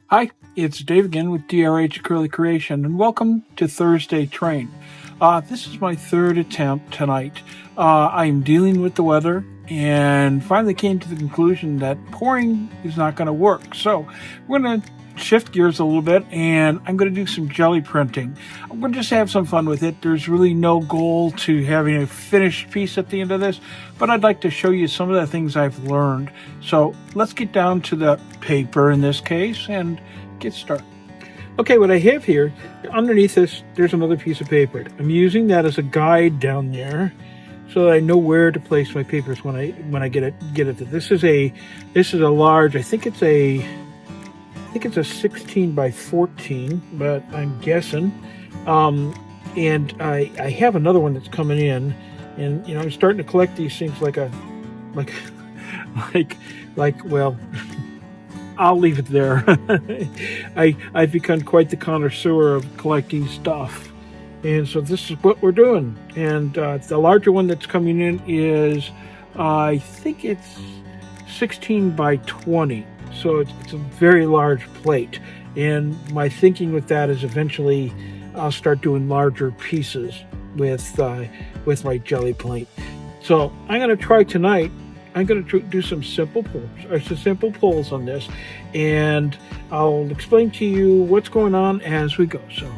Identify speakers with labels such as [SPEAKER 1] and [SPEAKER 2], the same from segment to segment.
[SPEAKER 1] Hi, it's Dave again with DRH Acrylic Creation, and welcome to Thursday Train. This is my third attempt tonight. I'm dealing with the weather and finally came to the conclusion that pouring is not going to work. So we're going to shift gears a little bit, and I'm going to do some jelly printing. I'm going to just have some fun with it. There's really no goal to having a finished piece at the end of this, but I'd like to show you some of the things I've learned. So let's get down to the paper in this case and get started. Okay, what I have here, underneath this, there's another piece of paper. I'm using that as a guide down there so that I know where to place my papers when I get it. This is a large, I think it's a 16 by 14, but I'm guessing. And I have another one that's coming in, and I'm starting to collect these things like well, I'll leave it there. I've become quite the connoisseur of collecting stuff, and so this is what we're doing. And the larger one that's coming in is, I think it's 16 by 20. So it's a very large plate, and my thinking with that is eventually I'll start doing larger pieces with my Gelli Plate. So I'm going to try tonight. I'm going to do some simple pulls on this, and I'll explain to you what's going on as we go. So.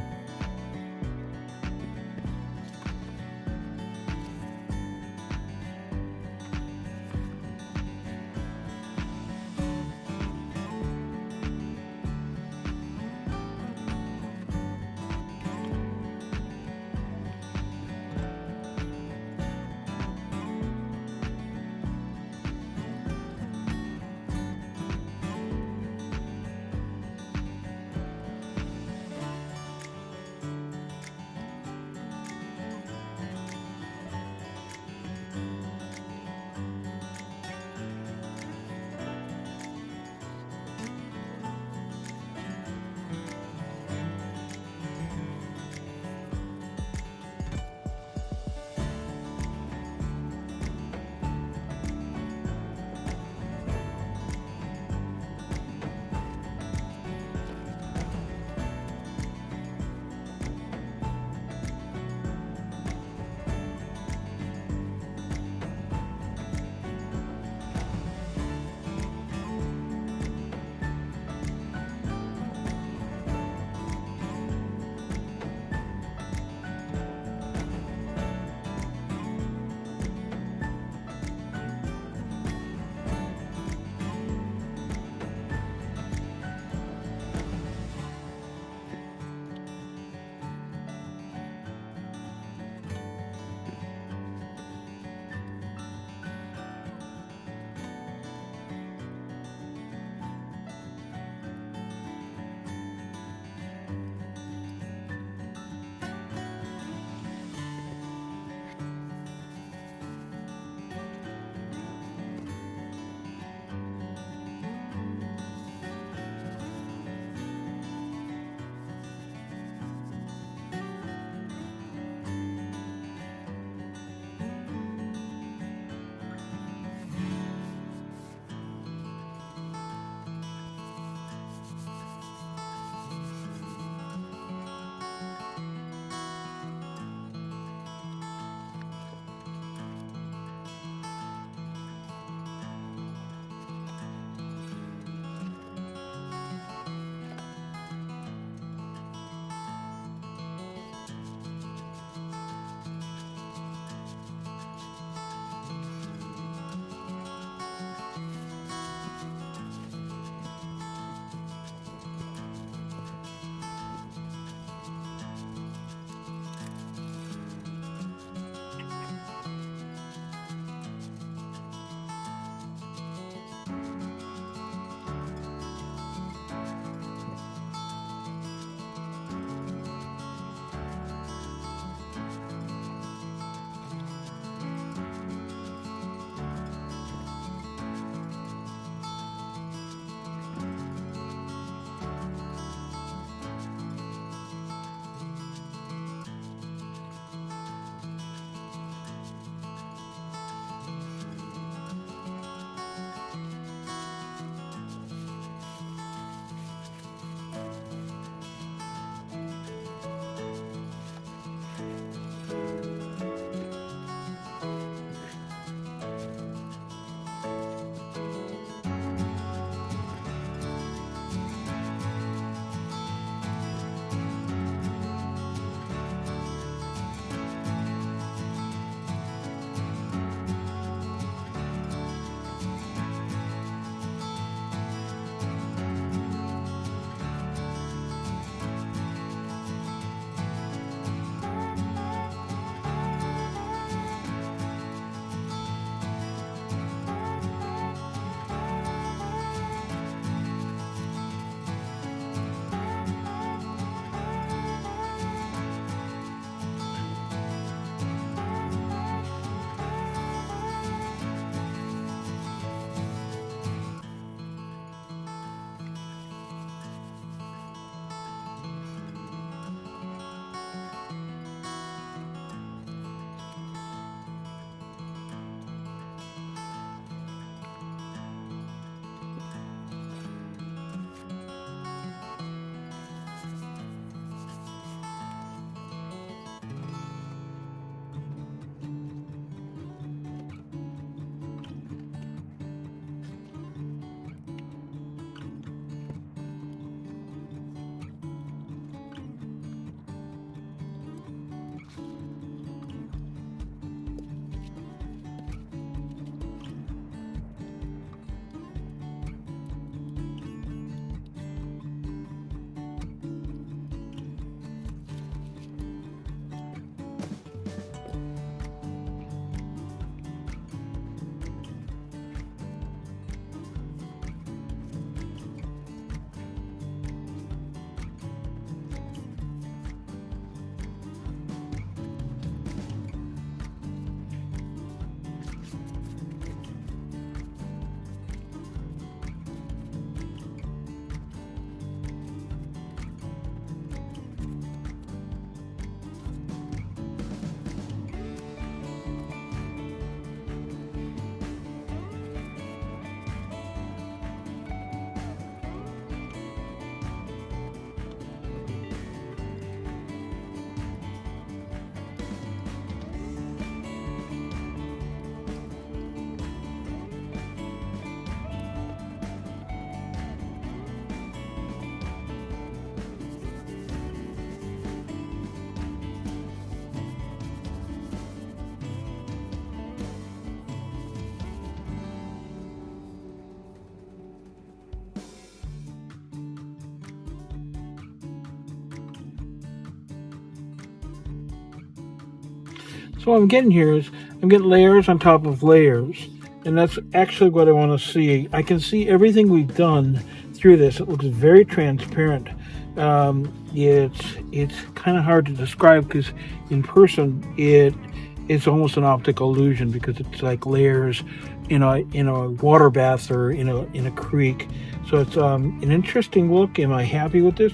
[SPEAKER 1] So what I'm getting here is I'm getting layers on top of layers, and that's actually what I want to see. I can see everything we've done through this. It looks very transparent. It's kind of hard to describe because in person it's almost an optical illusion because it's like layers in a water bath or in a creek. So it's an interesting look. Am I happy with this?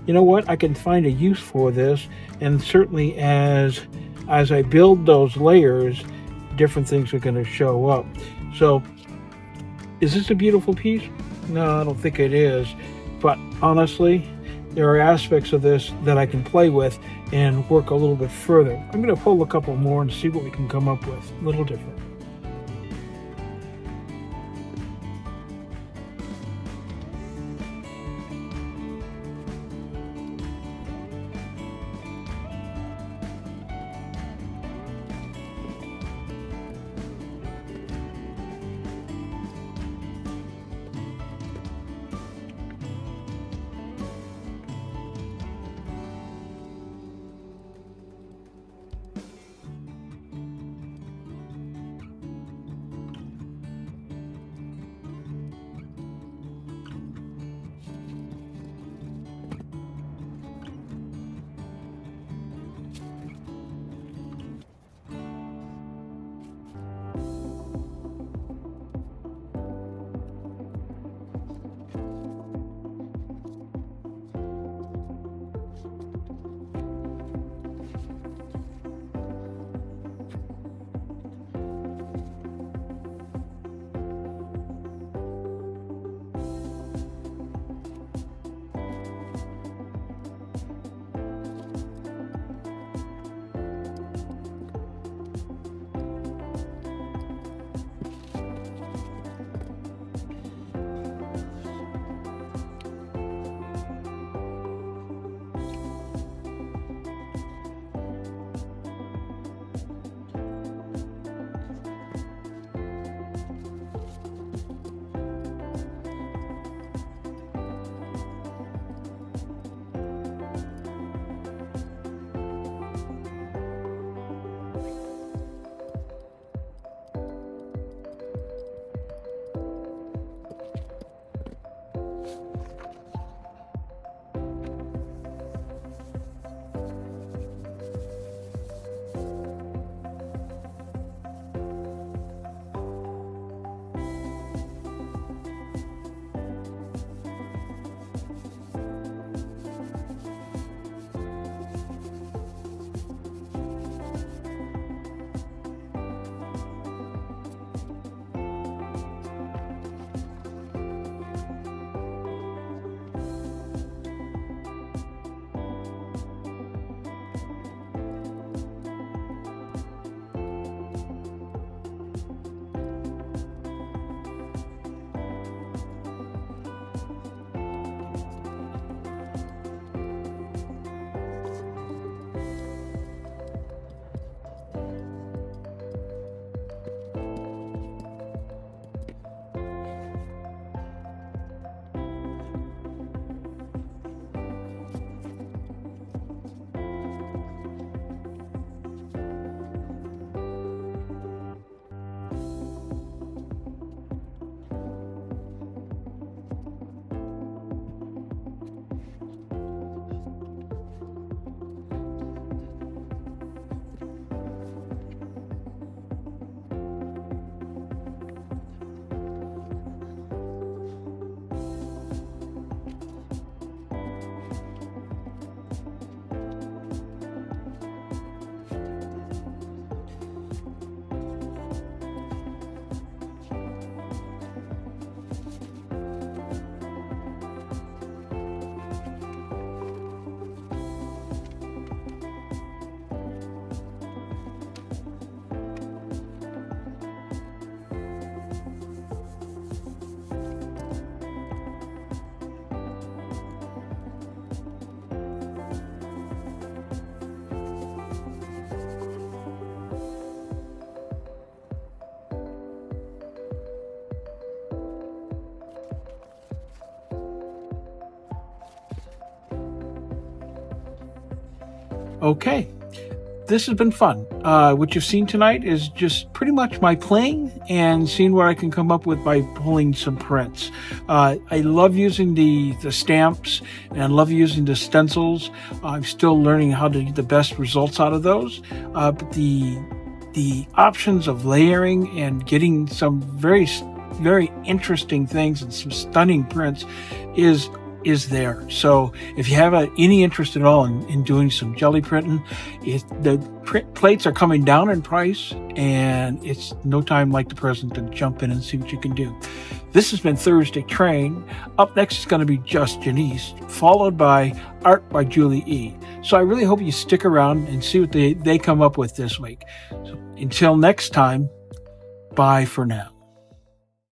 [SPEAKER 1] You know what? I can find a use for this, and certainly as I build those layers, different things are going to show up. So, is this a beautiful piece? No, I don't think it is. But honestly, there are aspects of this that I can play with and work a little bit further. I'm going to pull a couple more and see what we can come up with. A little different. Okay, this has been fun. What you've seen tonight is just pretty much my playing and seeing what I can come up with by pulling some prints. I love using the stamps, and I love using the stencils. I'm still learning how to get the best results out of those. But the options of layering and getting some very interesting things and some stunning prints is there. So if you have any interest at all in doing some jelly printing, the print plates are coming down in price, and it's no time like the present to jump in and see what you can do. This has been Thursday Train. Up next is going to be Just Janice, followed by Art by Julie E. So I really hope you stick around and see what they come up with this week. So until next time, bye for now.